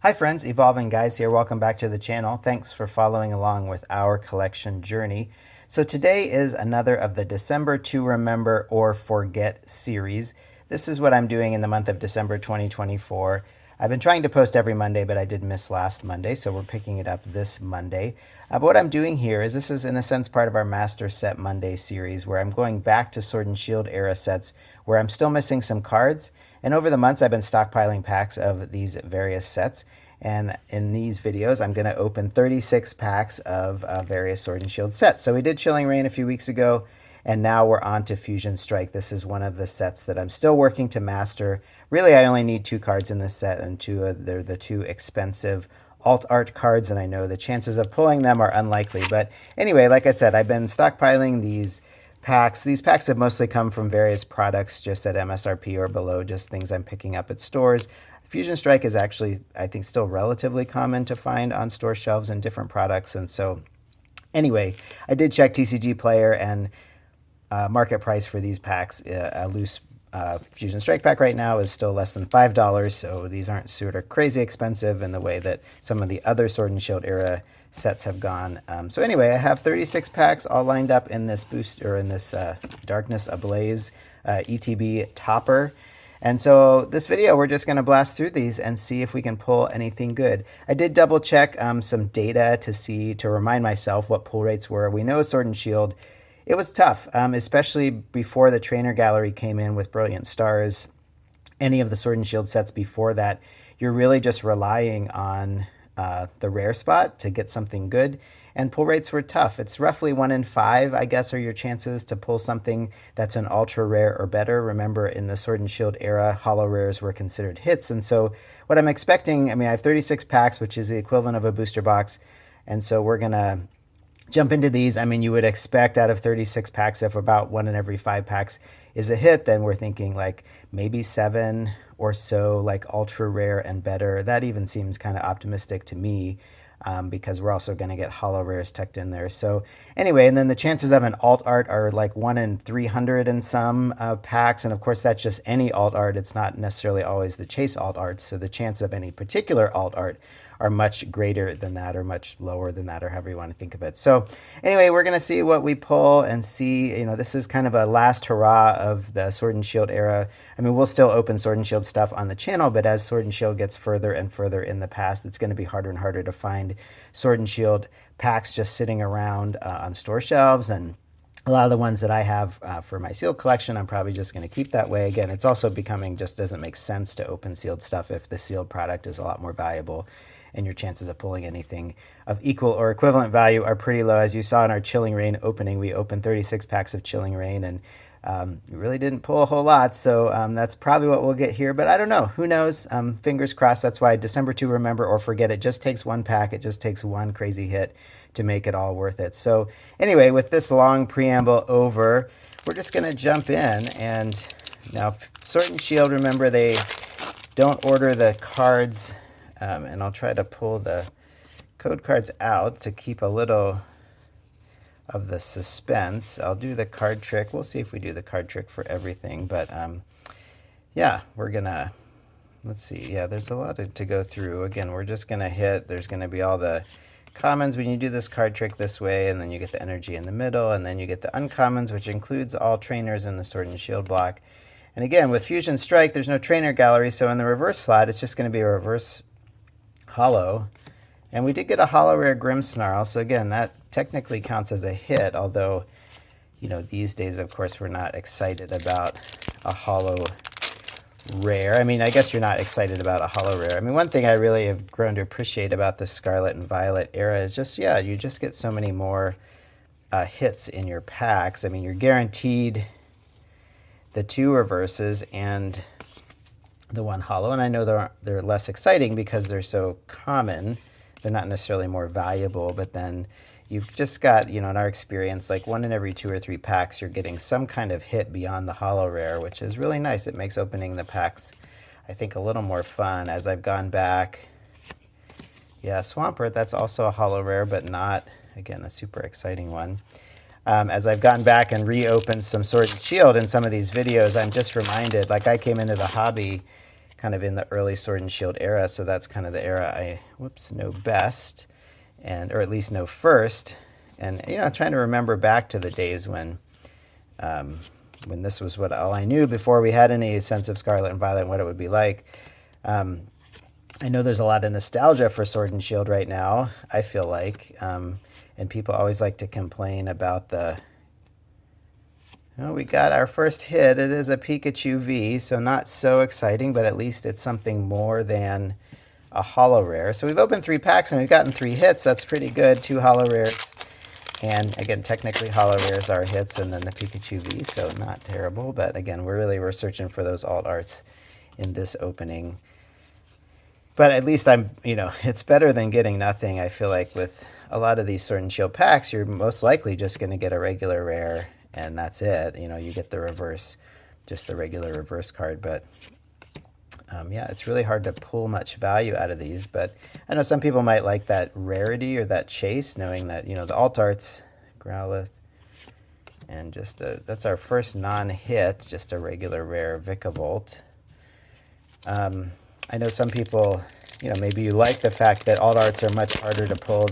Hi friends, Evolving Guys here. Welcome back to the channel. Thanks for following along with our collection journey. So today is another of the December to Remember or Forget series. This is what I'm doing in the month of December 2024. I've been trying to post every Monday, but I did miss last Monday, so we're picking it up this Monday. But what I'm doing here is this is in a sense part of our Master Set Monday series where I'm going back to Sword and Shield era sets where I'm still missing some cards. And over the months, I've been stockpiling packs of these various sets. And in these videos, I'm going to open 36 packs of various Sword and Shield sets. So we did Chilling Reign a few weeks ago, and now we're on to Fusion Strike. This is one of the sets that I'm still working to master. Really, I only need 2 cards in this set, and they're the 2 expensive alt art cards, and I know the chances of pulling them are unlikely. But anyway, like I said, I've been stockpiling these packs. These packs have mostly come from various products just at MSRP or below, just things I'm picking up at stores. Fusion Strike is actually, I think, still relatively common to find on store shelves in different products. And so anyway, I did check TCG Player, and market price for these packs, a loose Fusion Strike pack right now is still less than $5. So these aren't sort of crazy expensive in the way that some of the other Sword and Shield era sets have gone. So anyway, I have 36 packs all lined up in this booster, in this Darkness Ablaze ETB topper. And so this video, we're just going to blast through these and see if we can pull anything good. I did double check some data to remind myself what pull rates were. We know Sword and Shield, it was tough, especially before the trainer gallery came in with Brilliant Stars. Any of the Sword and Shield sets before that, you're really just relying on the rare spot to get something good. And pull rates were tough. It's roughly 1 in 5, I guess, are your chances to pull something that's an ultra rare or better. Remember, in the Sword and Shield era, holo rares were considered hits. And so what I'm expecting, I mean, I have 36 packs, which is the equivalent of a booster box. And so we're going to jump into these. I mean, you would expect out of 36 packs, if about 1 in every 5 packs is a hit, then we're thinking like maybe 7 or so, like ultra rare and better. That even seems kind of optimistic to me. Because we're also going to get holo rares tucked in there. So anyway, and then the chances of an alt art are like 1 in 300 in some packs. And of course, that's just any alt art. It's not necessarily always the chase alt art. So the chance of any particular alt art are much greater than that, or much lower than that, or however you want to think of it. So anyway, we're going to see what we pull and see, you know, this is kind of a last hurrah of the Sword and Shield era. I mean, we'll still open Sword and Shield stuff on the channel, but as Sword and Shield gets further and further in the past, it's going to be harder and harder to find Sword and Shield packs just sitting around on store shelves. And a lot of the ones that I have for my sealed collection, I'm probably just going to keep that way. Again, it's also becoming, just doesn't make sense to open sealed stuff if the sealed product is a lot more valuable, and your chances of pulling anything of equal or equivalent value are pretty low. As you saw in our Chilling Reign opening, we opened 36 packs of Chilling Reign, and we really didn't pull a whole lot. So that's probably what we'll get here, but I don't know. Who knows? Fingers crossed. That's why December to Remember or Forget, it just takes 1 pack. It just takes 1 crazy hit to make it all worth it. So anyway, with this long preamble over, we're just going to jump in. And now Sword and Shield, remember, they don't order the cards. And I'll try to pull the code cards out to keep a little of the suspense. I'll do the card trick. We'll see if we do the card trick for everything. But yeah, we're going to, let's see. Yeah, there's a lot to go through. Again, we're just going to hit. There's going to be all the commons when you do this card trick this way, and then you get the energy in the middle, and then you get the uncommons, which includes all trainers in the Sword and Shield block. And again, with Fusion Strike, there's no trainer gallery, so in the reverse slot, it's just going to be a reverse holo. And we did get a holo rare Grimmsnarl, so again, that technically counts as a hit, although, you know, these days, of course, we're not excited about a holo rare. I mean, I guess you're not excited about a holo rare. I mean, one thing I really have grown to appreciate about the Scarlet and Violet era is just, yeah, you just get so many more hits in your packs. I mean, you're guaranteed the 2 reverses and the 1 holo, and I know they're less exciting because they're so common. They're not necessarily more valuable, but then you've just got, you know, in our experience, like 1 in every 2 or 3 packs, you're getting some kind of hit beyond the holo rare, which is really nice. It makes opening the packs, I think, a little more fun. As I've gone back, yeah, Swampert, that's also a holo rare, but not, again, a super exciting one. As I've gone back and reopened some Sword and Shield in some of these videos, I'm just reminded, like I came into the hobby kind of in the early Sword and Shield era, so that's kind of the era I know best, or at least know first. And trying to remember back to the days when this was all I knew before we had any sense of Scarlet and Violet and what it would be like. I know there's a lot of nostalgia for Sword and Shield right now, I feel like, and people always like to complain about we got our first hit. It is a Pikachu V, so not so exciting, but at least it's something more than a holo rare. So we've opened 3 packs and we've gotten 3 hits. That's pretty good. 2 holo rares. And again, technically holo rares are hits, and then the Pikachu V, so not terrible. But again, we're searching for those alt arts in this opening. But at least it's better than getting nothing. I feel like with a lot of these Sword and Shield packs, you're most likely just going to get a regular rare, and that's it. You get the reverse, just the regular reverse card. But yeah, it's really hard to pull much value out of these. But I know some people might like that rarity or that chase, knowing that, the alt arts, Growlithe, and just that's our first non-hit, just a regular rare Vikavolt. I know some people, maybe you like the fact that alt arts are much harder to pull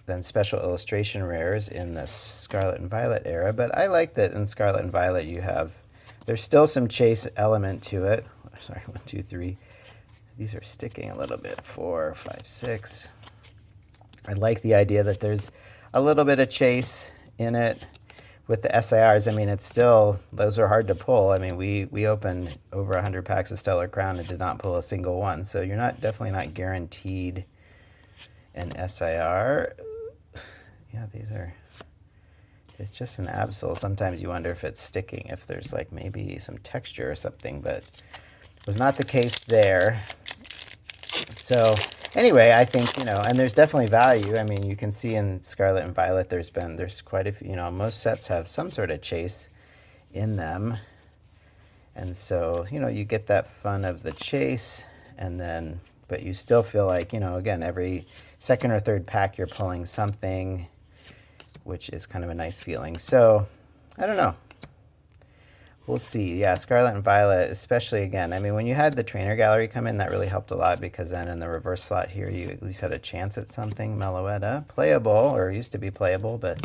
than special illustration rares in the Scarlet and Violet era, but I like that in Scarlet and Violet there's still some chase element to it. Sorry, 1, 2, 3. These are sticking a little bit. 4, 5, 6. I like the idea that there's a little bit of chase in it. With the SIRs, it's still, those are hard to pull. We opened over 100 packs of Stellar Crown and did not pull a single one. So you're definitely not guaranteed an SIR. Yeah, it's just an Absol. Sometimes you wonder if it's sticking, if there's maybe some texture or something, but it was not the case there. So anyway, I think, and there's definitely value. You can see in Scarlet and Violet, there's quite a few, most sets have some sort of chase in them. And so, you get that fun of the chase, but you still feel like, again, every second or third pack you're pulling something, which is kind of a nice feeling. So, I don't know. We'll see. Yeah, Scarlet and Violet, especially again. When you had the trainer gallery come in, that really helped a lot, because then in the reverse slot here, you at least had a chance at something. Meloetta, playable, or used to be playable, but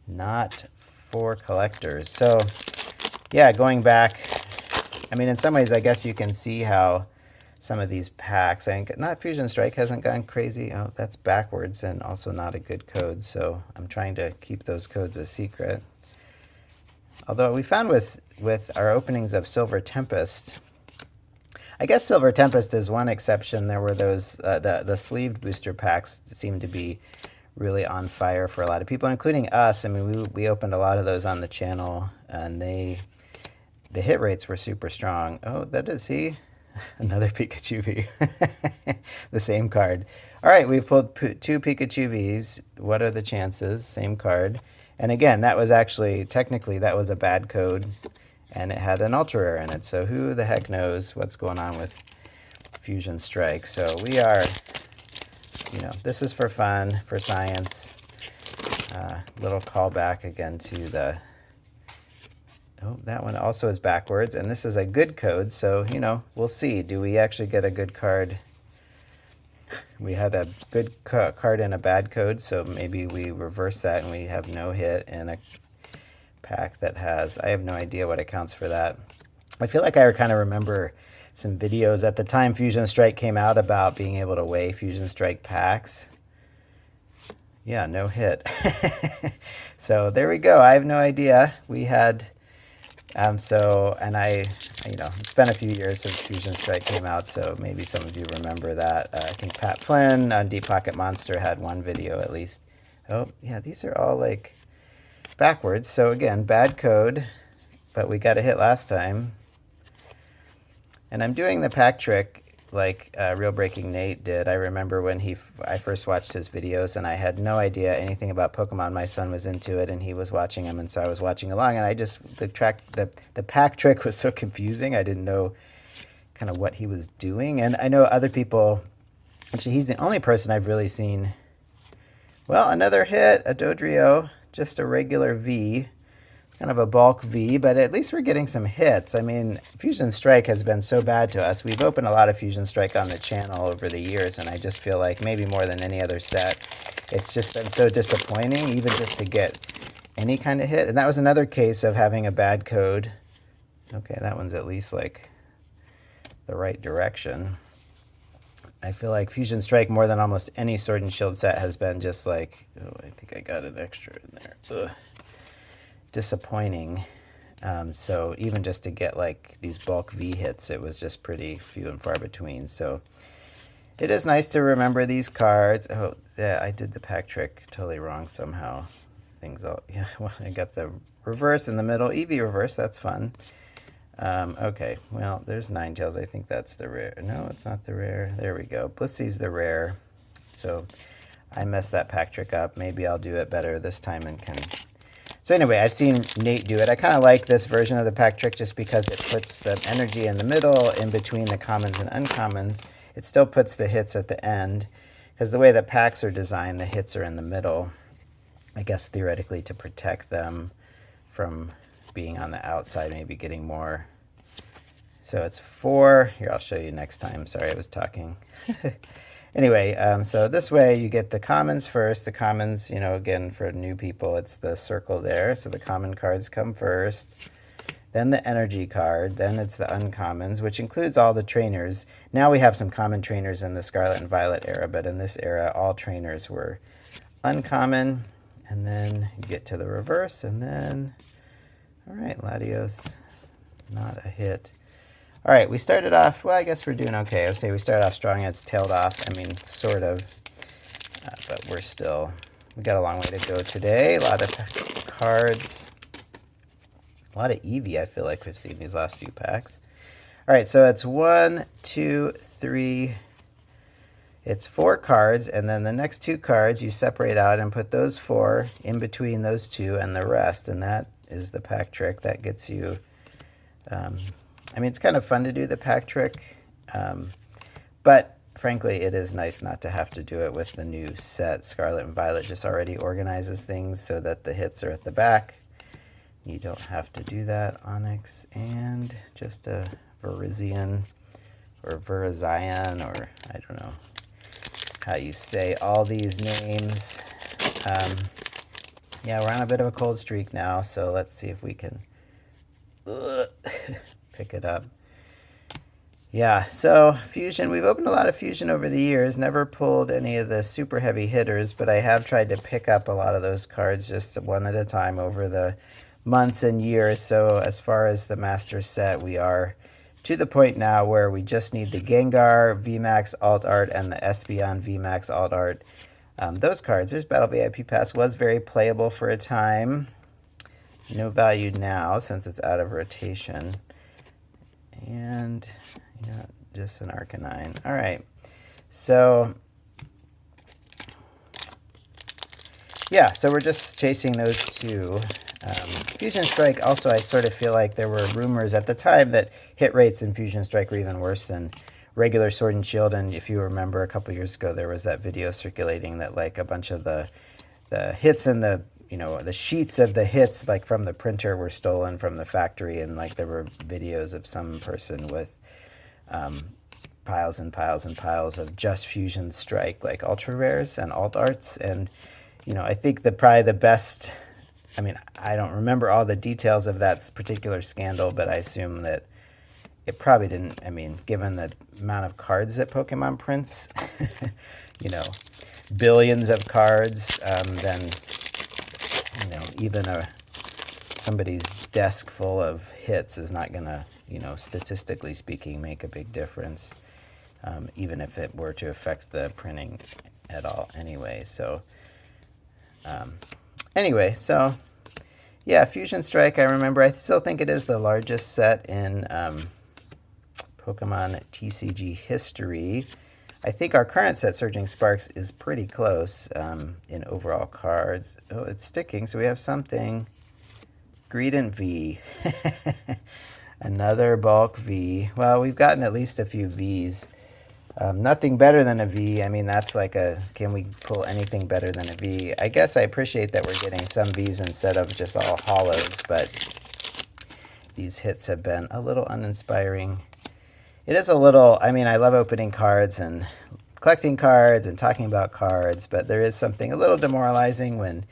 not for collectors. So, yeah, going back, in some ways, I guess you can see how some of these packs, not Fusion Strike hasn't gone crazy. Oh, that's backwards and also not a good code, so I'm trying to keep those codes a secret. Although we found with our openings of Silver Tempest, I guess Silver Tempest is one exception. There were those, the sleeved booster packs seemed to be really on fire for a lot of people, including us. We opened a lot of those on the channel, and the hit rates were super strong. Oh, that is he. Another Pikachu V. The same card. All right, we've pulled 2 Pikachu Vs. What are the chances? Same card. And again, that was actually, technically, that was a bad code, and it had an ultra rare in it. So who the heck knows what's going on with Fusion Strike? So we are, this is for fun, for science. Little callback again to the, oh, that one also is backwards, and this is a good code, so, we'll see. Do we actually get a good card? We had a good card and a bad code, so maybe we reverse that and we have no hit in a pack that has, I have no idea what accounts for that. I feel like I kind of remember some videos at the time Fusion Strike came out about being able to weigh Fusion Strike packs. Yeah, no hit. So there we go. I have no idea. We had... it's been a few years since Fusion Strike came out, so maybe some of you remember that. I think Pat Flynn on Deep Pocket Monster had one video at least. Oh, yeah, these are all backwards. So again, bad code, but we got a hit last time. And I'm doing the pack trick like Real Breaking Nate did. I remember when I first watched his videos, and I had no idea anything about Pokemon. My son was into it, and he was watching them, and so I was watching along. And the pack trick was so confusing. I didn't know kind of what he was doing. And I know other people. Actually, he's the only person I've really seen. Well, another hit, a Dodrio, just a regular V. kind of a bulk V, but at least we're getting some hits. I mean, Fusion Strike has been so bad to us. We've opened a lot of Fusion Strike on the channel over the years, and I just feel like maybe more than any other set, it's just been so disappointing, even just to get any kind of hit. And that was another case of having a bad code. Okay, that one's at least like the right direction. I feel like Fusion Strike, more than almost any Sword and Shield set, has been just like, oh, I think I got an extra in there. Ugh. Disappointing. So even just to get like these bulk V hits, it was just pretty few and far between. So it is nice to remember these cards. Oh, yeah, I did the pack trick totally wrong somehow. Things all, yeah, well, I got the reverse in the middle. EV reverse, that's fun. Okay, well, there's Ninetales. I think that's the rare. No, it's not the rare. There we go. Blissey's the rare. So I messed that pack trick up. Maybe I'll do it better this time and can... So anyway, I've seen Nate do it. I kind of like this version of the pack trick just because it puts the energy in the middle in between the commons and uncommons. It still puts the hits at the end because the way that packs are designed, the hits are in the middle. I guess theoretically to protect them from being on the outside, maybe getting more. So it's 4. Here, I'll show you next time. Sorry, I was talking. Anyway, so this way you get the commons first. The commons, you know, again, for new people, it's the circle there. So the common cards come first. Then the energy card. Then it's the uncommons, which includes all the trainers. Now we have some common trainers in the Scarlet and Violet era, but in this era, all trainers were uncommon. And then you get to the reverse, and then... All right, Latios, not a hit. All right, we started off, well, I guess we're doing okay. I would say we started off strong, it's tailed off. I mean, sort of, but we got a long way to go today. A lot of cards, a lot of Eevee, I feel like we've seen these last few packs. All right, so it's 1, 2, 3, it's 4 cards, and then the next 2 cards you separate out and put those 4 in between those 2 and the rest, and that is the pack trick. That gets you, I mean, it's kind of fun to do the pack trick, but frankly, it is nice not to have to do it with the new set. Scarlet and Violet just already organizes things so that the hits are at the back. You don't have to do that. Onyx and just a Virizion or Virizion, or I don't know how you say all these names. Yeah, we're on a bit of a cold streak now, so let's see if we can pick it up. Yeah, so Fusion, we've opened a lot of Fusion over the years, never pulled any of the super heavy hitters, but I have tried to pick up a lot of those cards just one at a time over the months and years. So as far as the Master Set, we are to the point now where we just need the Gengar VMAX Alt Art and the Espeon VMAX Alt Art. Those cards, there's Battle VIP Pass, was very playable for a time. No value now since it's out of rotation. And yeah, just an Arcanine. All right. So yeah, so we're just chasing those 2. Fusion Strike, also, I sort of feel like there were rumors at the time that hit rates in Fusion Strike were even worse than regular Sword and Shield. And if you remember a couple years ago, there was that video circulating that like a bunch of the hits and the, you know, the sheets of the hits like from the printer were stolen from the factory, and like there were videos of some person with piles and piles and piles of just Fusion Strike, like ultra rares and alt arts. And you know, I think that probably the best, I mean, I don't remember all the details of that particular scandal, but I assume that it probably didn't, I mean, given the amount of cards that Pokemon prints, you know, billions of cards, then, you know, even somebody's desk full of hits is not going to, you know, statistically speaking, make a big difference, even if it were to affect the printing at all anyway. So, anyway, so, yeah, Fusion Strike, I remember, I still think it is the largest set in Pokemon TCG history. I think our current set, Surging Sparks, is pretty close in overall cards. Oh, it's sticking, so we have something. Greedent V. Another bulk V. Well, we've gotten at least a few Vs Nothing better than a V. I mean, that's like can we pull anything better than a V? I guess I appreciate that we're getting some Vs instead of just all hollows, but these hits have been a little uninspiring. It is a little, I mean, I love opening cards and collecting cards and talking about cards, but there is something a little demoralizing when,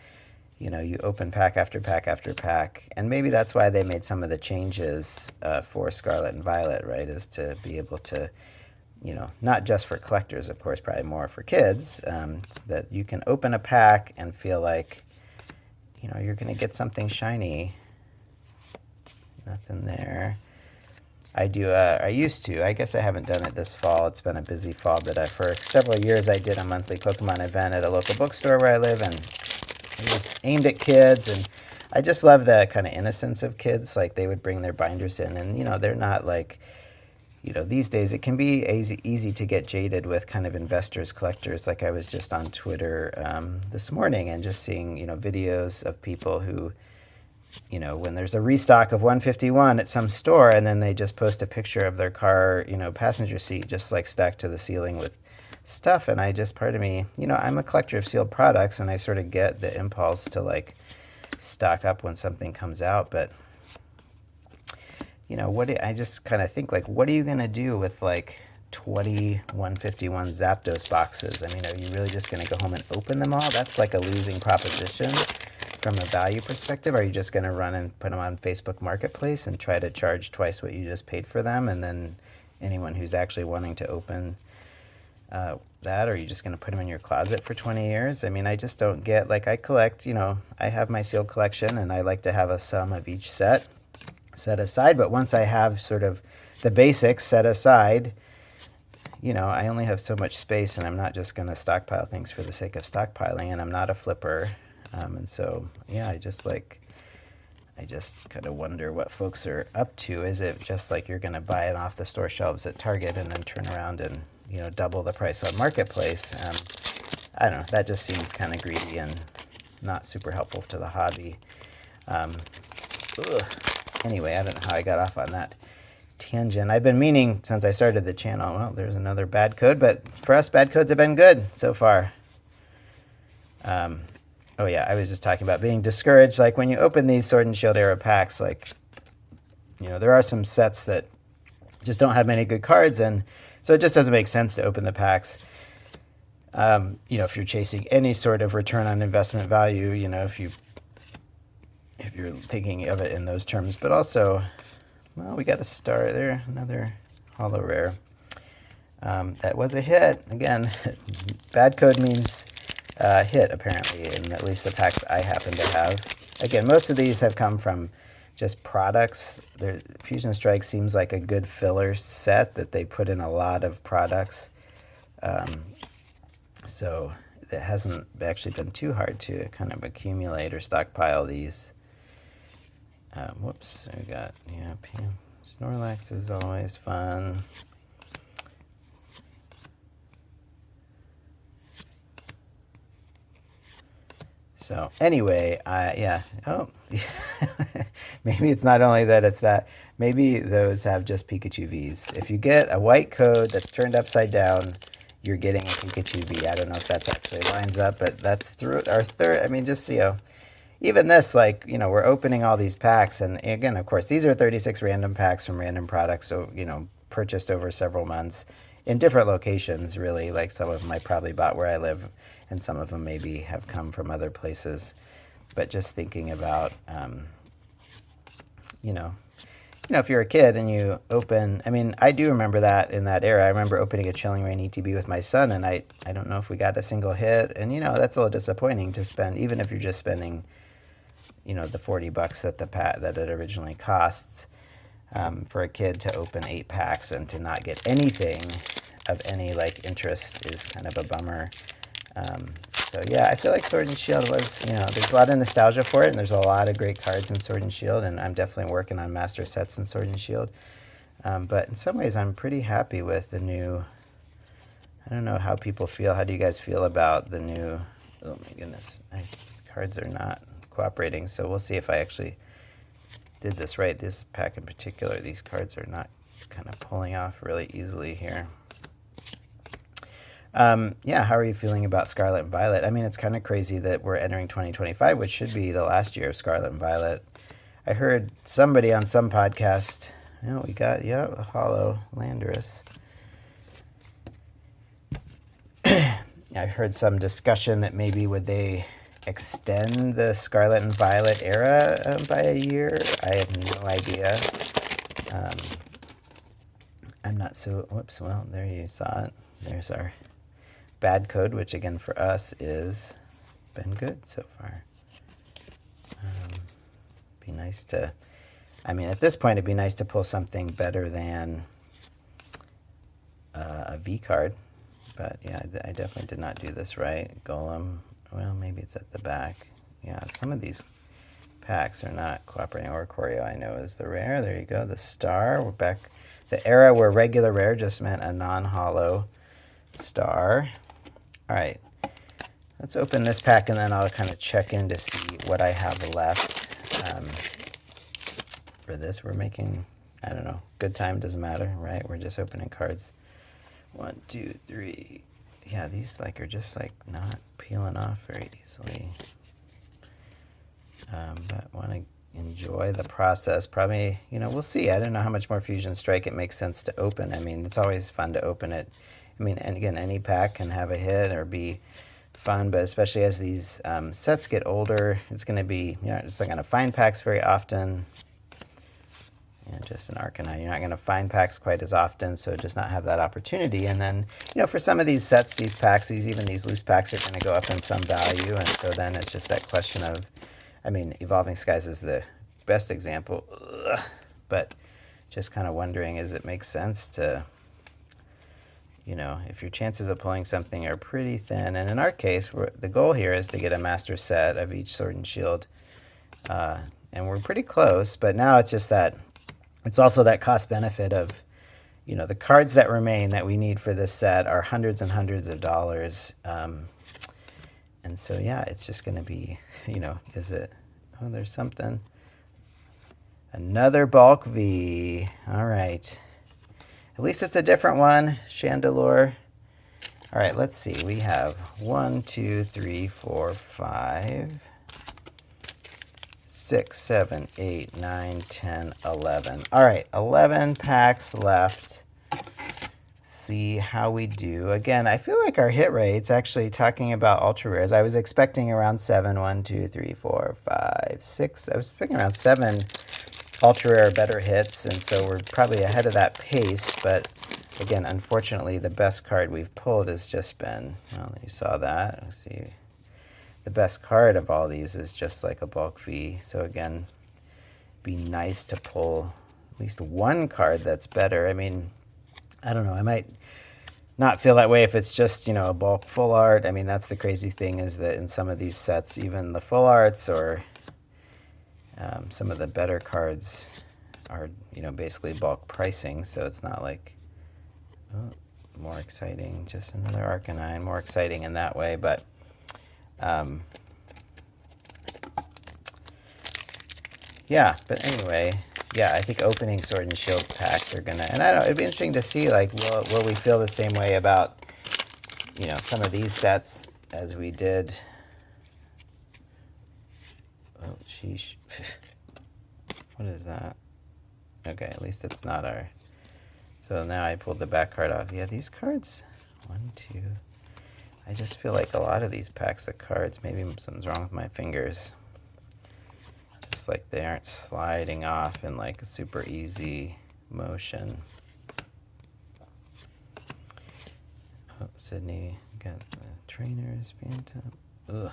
you know, you open pack after pack after pack. And maybe that's why they made some of the changes for Scarlet and Violet, right, is to be able to, you know, not just for collectors, of course, probably more for kids, that you can open a pack and feel like, you know, you're going to get something shiny. Nothing there. I used to. I guess I haven't done it this fall. It's been a busy fall, but for several years I did a monthly Pokemon event at a local bookstore where I live, and it was aimed at kids, and I just love the kind of innocence of kids. Like, they would bring their binders in, and, you know, they're not like, you know, these days it can be easy to get jaded with kind of investors, collectors. Like, I was just on Twitter this morning and just seeing, you know, videos of people who, you know, when there's a restock of 151 at some store, and then they just post a picture of their car, you know, passenger seat just like stacked to the ceiling with stuff. And I just, part of me, you know, I'm a collector of sealed products, and I sort of get the impulse to like stock up when something comes out. But, you know, I just kind of think, like, what are you going to do with like 20 151 Zapdos boxes? I mean, are you really just going to go home and open them all? That's like a losing proposition. From a value perspective, are you just going to run and put them on Facebook Marketplace and try to charge twice what you just paid for them? And then anyone who's actually wanting to open that, or are you just going to put them in your closet for 20 years? I mean, I just don't get, like, I collect, you know, I have my sealed collection, and I like to have a sum of each set aside. But once I have sort of the basics set aside, you know, I only have so much space, and I'm not just going to stockpile things for the sake of stockpiling, and I'm not a flipper. And so, yeah, I just kind of wonder what folks are up to. Is it just like you're going to buy it off the store shelves at Target and then turn around and, you know, double the price on Marketplace? I don't know. That just seems kind of greedy and not super helpful to the hobby. Anyway, I don't know how I got off on that tangent. I've been meaning since I started the channel, well, there's another bad code, but for us, bad codes have been good so far. Oh yeah, I was just talking about being discouraged. Like, when you open these Sword and Shield era packs, like, you know, there are some sets that just don't have many good cards, and so it just doesn't make sense to open the packs. You know, if you're chasing any sort of return on investment value, you know, if you're thinking of it in those terms. But also, well, we got a star there, another holo rare. That was a hit. Again, bad code means hit, apparently, in at least the packs I happen to have. Again, most of these have come from just products. Fusion Strike seems like a good filler set that they put in a lot of products. So it hasn't actually been too hard to kind of accumulate or stockpile these. Whoops, we got, yeah, Snorlax is always fun. So anyway, yeah. Oh, maybe it's not only that, it's that. Maybe those have just Pikachu Vs. If you get a white code that's turned upside down, you're getting a Pikachu V. I don't know if that's actually lines up, but that's through our third. I mean, just, you know, even this, like, you know, we're opening all these packs. And again, of course, these are 36 random packs from random products. So, you know, purchased over several months in different locations, really. Like, some of them I probably bought where I live, and some of them maybe have come from other places. But just thinking about, you know, if you're a kid and you open, I mean, I do remember that in that era. I remember opening a Chilling Reign ETB with my son, and I don't know if we got a single hit. And, you know, that's a little disappointing to spend, even if you're just spending, you know, the $40 that it originally costs, for a kid to open 8 packs and to not get anything of any, like, interest is kind of a bummer. So yeah, I feel like Sword and Shield was, you know, there's a lot of nostalgia for it, and there's a lot of great cards in Sword and Shield, and I'm definitely working on master sets in Sword and Shield. But in some ways, I'm pretty happy with the new, I don't know how people feel. How do you guys feel about the new, oh my goodness, cards are not cooperating, so we'll see if I actually did this right. This pack in particular, these cards are not kind of pulling off really easily here. Yeah, how are you feeling about Scarlet and Violet? I mean, it's kind of crazy that we're entering 2025, which should be the last year of Scarlet and Violet. I heard somebody on some podcast, we got, a Hollow Landorus. I heard some discussion that maybe would they extend the Scarlet and Violet era by a year. I have no idea. I'm not so, whoops, well, there you saw it. There's our bad code, which again for us is been good so far. Be nice to, I mean, at this point, it'd be nice to pull something better than a V card. But yeah, I definitely did not do this right. Golem, well, maybe it's at the back. Yeah, some of these packs are not cooperating. Oricorio, I know, is the rare. There you go. The star. We're back. The era where regular rare just meant a non-hollow star. All right. Let's open this pack, and then I'll kind of check in to see what I have left. For this, we're making, I don't know, good time, doesn't matter, right? We're just opening cards. 1, 2, 3. Yeah, these are just not peeling off very easily. But want to enjoy the process. Probably, we'll see. I don't know how much more Fusion Strike it makes sense to open. I mean, it's always fun to open it. I mean, and again, any pack can have a hit or be fun, but especially as these sets get older, it's going to be, just not going to find packs very often. And just an Arcanine. You're not going to find packs quite as often, so just not have that opportunity. And then, for some of these sets, these packs, even these loose packs are going to go up in some value. And so then it's just that question of, I mean, Evolving Skies is the best example. But just kind of wondering, does it make sense to, if your chances of pulling something are pretty thin. And in our case, the goal here is to get a master set of each Sword and Shield. And we're pretty close, but now it's just that, it's also that cost benefit of, the cards that remain that we need for this set are hundreds and hundreds of dollars. And so, yeah, it's just going to be, is it, oh, there's something. Another bulk V. All right. At least it's a different one. Chandelure. All right, let's see. We have 1, 2, 3, 4, 5. 6, 7, 8, 9, 10, 11. All right, 11 packs left. See how we do. Again, I feel like our hit rates, actually talking about ultra rares, I was expecting around 7. 1, 2, 3, 4, 5, 6. I was expecting around 7 ultra rare better hits, and so we're probably ahead of that pace. But again, unfortunately, the best card we've pulled has just been, well, you saw that. Let's see. The best card of all these is just like a bulk V. So again, be nice to pull at least one card that's better. I mean, I don't know. I might not feel that way if it's just, a bulk full art. I mean, that's the crazy thing, is that in some of these sets, even the full arts or some of the better cards are, basically bulk pricing. So it's not like, oh, more exciting. Just another Arcanine. More exciting in that way. But yeah, but anyway, yeah, I think opening Sword and Shield packs are gonna, and I don't know, it'd be interesting to see, will we feel the same way about, some of these sets as we did. Oh, sheesh. What is that? Okay, at least it's not our, so now I pulled the back card off. Yeah, these cards, 1, 2, I just feel like a lot of these packs of cards, maybe something's wrong with my fingers. Just like they aren't sliding off in a super easy motion. Oh, Sydney, got the trainers, Phantom. Ugh.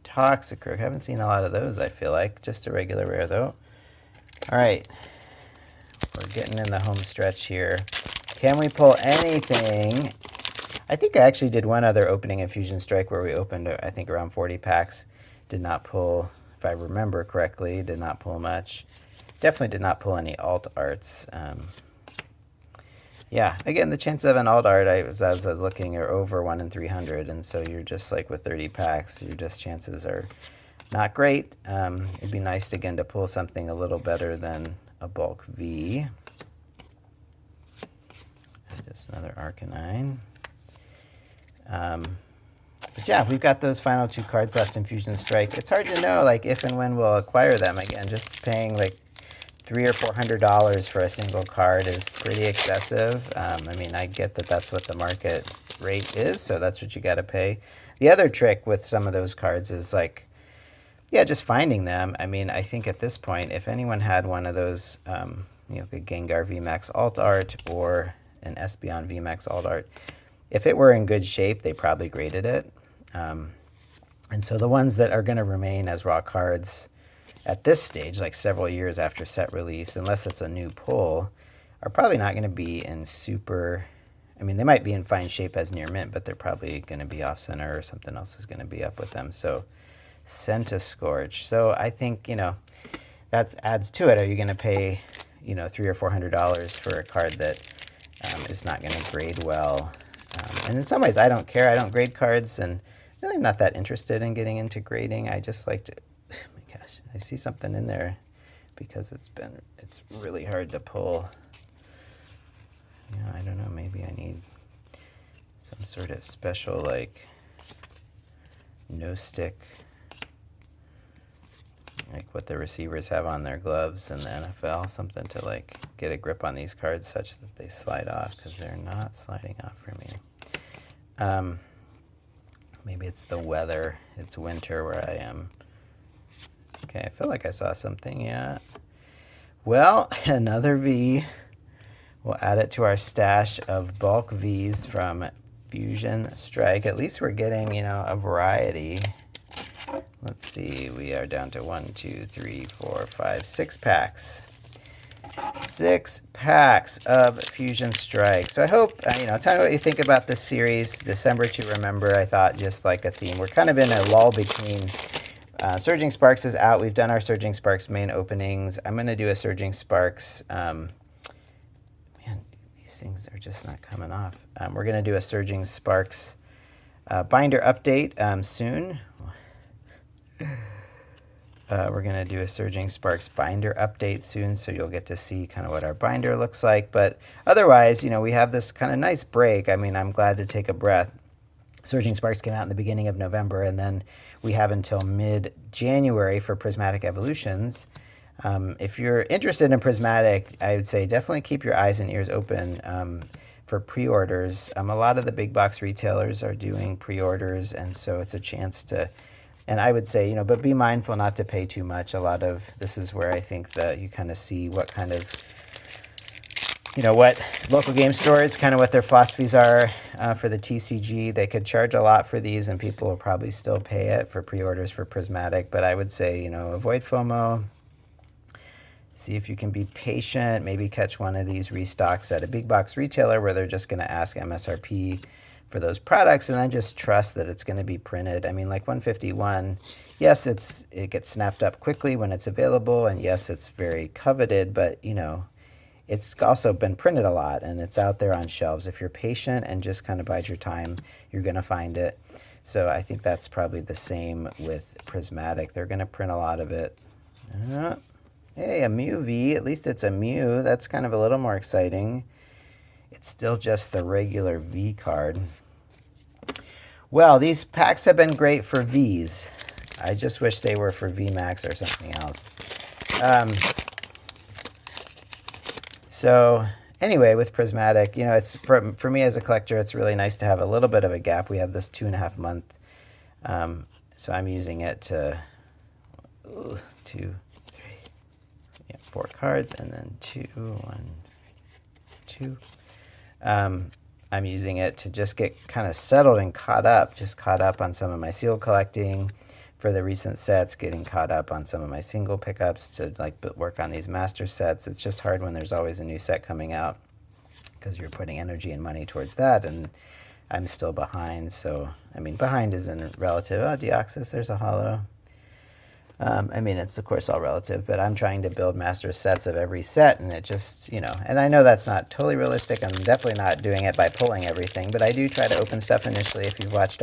Toxicroak, haven't seen a lot of those, I feel like. Just a regular rare, though. All right. We're getting in the home stretch here. Can we pull anything? I think I actually did one other opening of Fusion Strike where we opened, I think, around 40 packs. Did not pull, if I remember correctly, did not pull much. Definitely did not pull any alt arts. Yeah, again, the chances of an alt art, as I was looking, are over 1 in 300. And so you're just with 30 packs, your just chances are not great. It'd be nice, again, to pull something a little better than a bulk V. Just another Arcanine. But yeah, we've got those final 2 cards left in Fusion Strike. It's hard to know like if and when we'll acquire them again. Just paying like $300 or $400 for a single card is pretty excessive. I mean, I get that that's what the market rate is, so that's what you got to pay. The other trick with some of those cards is like, yeah, just finding them. I mean, I think at this point, if anyone had one of those, you know, a Gengar VMAX Alt Art or an Espeon VMAX Alt Art, if it were in good shape, they probably graded it. And so the ones that are going to remain as raw cards at this stage, like several years after set release, unless it's a new pull, are probably not going to be in super... I mean, they might be in fine shape as near mint, but they're probably going to be off-center or something else is going to be up with them. So Centiskorch. So I think, you know, that adds to it. Are you going to pay, you know, $300 or $400 for a card that is not going to grade well? And in some ways, I don't care. I don't grade cards, and really not that interested in getting into grading. I just like to... Oh my gosh, I see something in there because it's really hard to pull. You know, I don't know, maybe I need some sort of special, like, no stick, like what the receivers have on their gloves in the NFL, something to, like, get a grip on these cards such that they slide off, because they're not sliding off for me. Maybe it's the weather. It's winter where I am. Okay, I feel like I saw something, yeah. Well, another V. We'll add it to our stash of bulk Vs from Fusion Strike. At least we're getting, you know, a variety. Let's see, we are down to 1, 2, 3, 4, 5, 6 packs. 6 packs of Fusion Strike. So I hope, you know, tell me what you think about this series. December to Remember, I thought, just like a theme. We're kind of in a lull between... Surging Sparks is out. We've done our Surging Sparks main openings. I'm going to do a Surging Sparks... things are just not coming off. We're going to do a Surging Sparks binder update soon. We're going to do a Surging Sparks binder update soon, so you'll get to see kind of what our binder looks like. But otherwise, you know, we have this kind of nice break. I mean, I'm glad to take a breath. Surging Sparks came out in the beginning of November, and then we have until mid-January for Prismatic Evolutions. If you're interested in Prismatic, I would say definitely keep your eyes and ears open for pre-orders. A lot of the big box retailers are doing pre-orders, and so it's a chance to, and I would say, you know, but be mindful not to pay too much. A lot of, this is where I think that you kind of see what kind of, you know, what local game stores, kind of what their philosophies are for the TCG. They could charge a lot for these, and people will probably still pay it for pre-orders for Prismatic, but I would say, you know, avoid FOMO. See if you can be patient, maybe catch one of these restocks at a big box retailer where they're just going to ask MSRP for those products, and then just trust that it's going to be printed. I mean, like 151, yes, it gets snapped up quickly when it's available, and yes, it's very coveted, but, you know, it's also been printed a lot, and it's out there on shelves. If you're patient and just kind of bide your time, you're going to find it. So I think that's probably the same with Prismatic. They're going to print a lot of it. Hey, a Mew V. At least it's a Mew. That's kind of a little more exciting. It's still just the regular V card. Well, these packs have been great for Vs. I just wish they were for VMAX or something else. So anyway, with Prismatic, you know, it's for me as a collector, it's really nice to have a little bit of a gap. We have this 2.5 month. So I'm using it to 4 cards, and then 1, 2. I'm using it to just get kind of settled and caught up on some of my sealed collecting for the recent sets, getting caught up on some of my single pickups to like work on these master sets. It's just hard when there's always a new set coming out because you're putting energy and money towards that, and I'm still behind. So, I mean, behind isn't relative. Oh, Deoxys, there's a holo. I mean, it's of course all relative, but I'm trying to build master sets of every set, and it just, you know, and I know that's not totally realistic. I'm definitely not doing it by pulling everything, but I do try to open stuff initially. If you've watched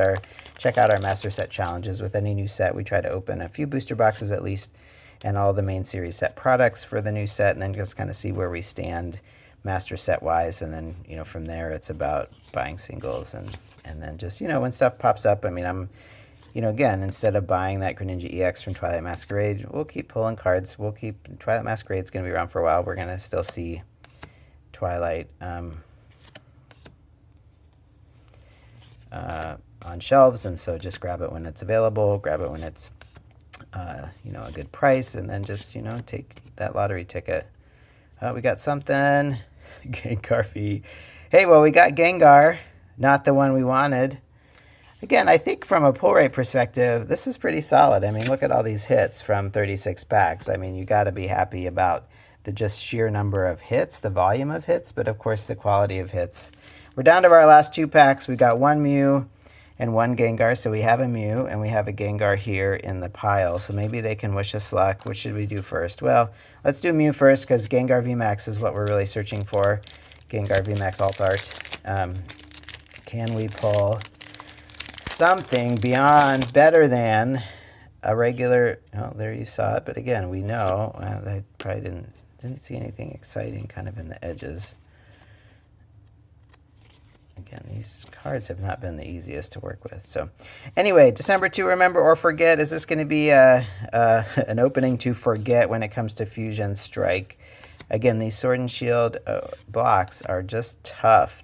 check out our master set challenges with any new set, we try to open a few booster boxes at least, and all the main series set products for the new set, and then just kind of see where we stand master set wise, and then from there it's about buying singles and then just when stuff pops up. I mean, I'm again, instead of buying that Greninja EX from Twilight Masquerade, we'll keep pulling cards. We'll keep Twilight Masquerade's going to be around for a while. We're going to still see Twilight on shelves, and so just grab it when it's available, grab it when it's a good price, and then just take that lottery ticket. We got something. Gengar fee. Hey, well, we got Gengar, not the one we wanted. Again, I think from a pull rate perspective, this is pretty solid. I mean, look at all these hits from 36 packs. I mean, you got to be happy about the just sheer number of hits, the volume of hits, but of course the quality of hits. We're down to our last 2 packs. We got 1 Mew and 1 Gengar. So we have a Mew and we have a Gengar here in the pile. So maybe they can wish us luck. What should we do first? Well, let's do Mew first because Gengar VMAX is what we're really searching for. Gengar VMAX Alt Art. Can we pull something beyond, better than a regular? Oh, there you saw it. But again, we know I probably didn't see anything exciting kind of in the edges. Again, these cards have not been the easiest to work with. So anyway, December 2, remember or forget. Is this going to be an opening to forget when it comes to Fusion Strike? Again, these Sword and Shield blocks are just tough.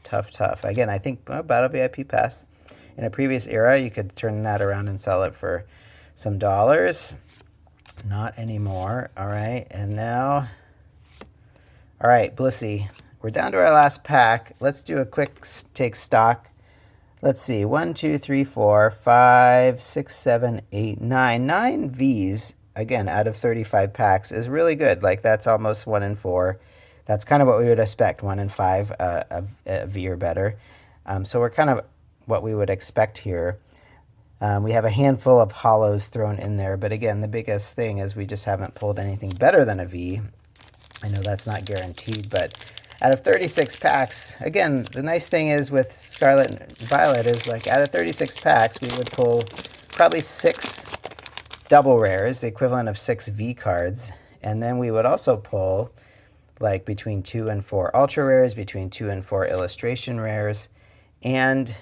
Again, I think Battle VIP Pass in a previous era, you could turn that around and sell it for some dollars. Not anymore. All right, and now, all right, Blissey. We're down to our last pack. Let's do a quick take stock. Let's see, 1, 2, 3, 4, 5, 6, 7, 8, 9. 9 Vs, again, out of 35 packs is really good. Like, that's almost 1 in 4. That's kind of what we would expect, 1 in 5, a V or better. So we're kind of what we would expect here. We have a handful of hollows thrown in there, but again, the biggest thing is we just haven't pulled anything better than a V. I know that's not guaranteed, but out of 36 packs, again, the nice thing is with Scarlet and Violet is like out of 36 packs, we would pull probably 6 double rares, the equivalent of 6 V cards. And then we would also pull like between 2 and 4 ultra rares, between 2 and 4 illustration rares. And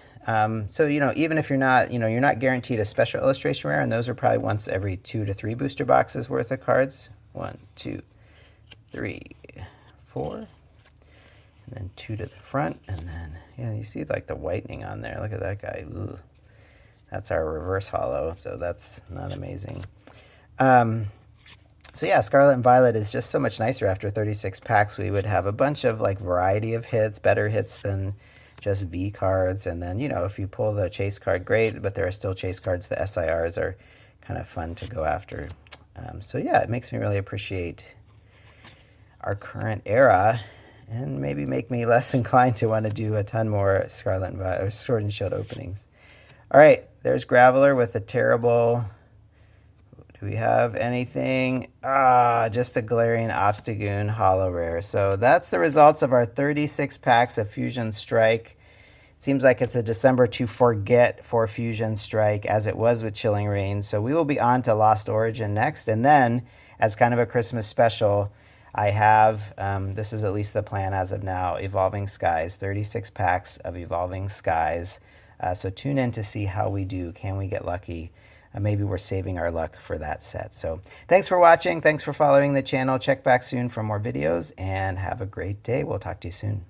so, even if you're not guaranteed a special illustration rare, and those are probably once every 2 to 3 booster boxes worth of cards. 1, 2, 3, 4. And then 2 to the front, and then, yeah, you see like the whitening on there. Look at that guy. Ugh. That's our reverse hollow, so that's not amazing. So yeah, Scarlet and Violet is just so much nicer after 36 packs. We would have a bunch of like variety of hits, better hits than just V cards. And then, if you pull the chase card, great, but there are still chase cards. The SIRs are kind of fun to go after. So yeah, it makes me really appreciate our current era, and maybe make me less inclined to want to do a ton more Scarlet and Violet or Sword and Shield openings. All right, there's Graveler with a terrible. Do we have anything? Just a glaring Obstagoon Hollow Rare. So that's the results of our 36 packs of Fusion Strike. Seems like it's a December to forget for Fusion Strike, as it was with Chilling Reign. So we will be on to Lost Origin next, and then as kind of a Christmas special, I have, this is at least the plan as of now, Evolving Skies, 36 packs of Evolving Skies. So tune in to see how we do. Can we get lucky? Maybe we're saving our luck for that set. So thanks for watching. Thanks for following the channel. Check back soon for more videos, and have a great day. We'll talk to you soon.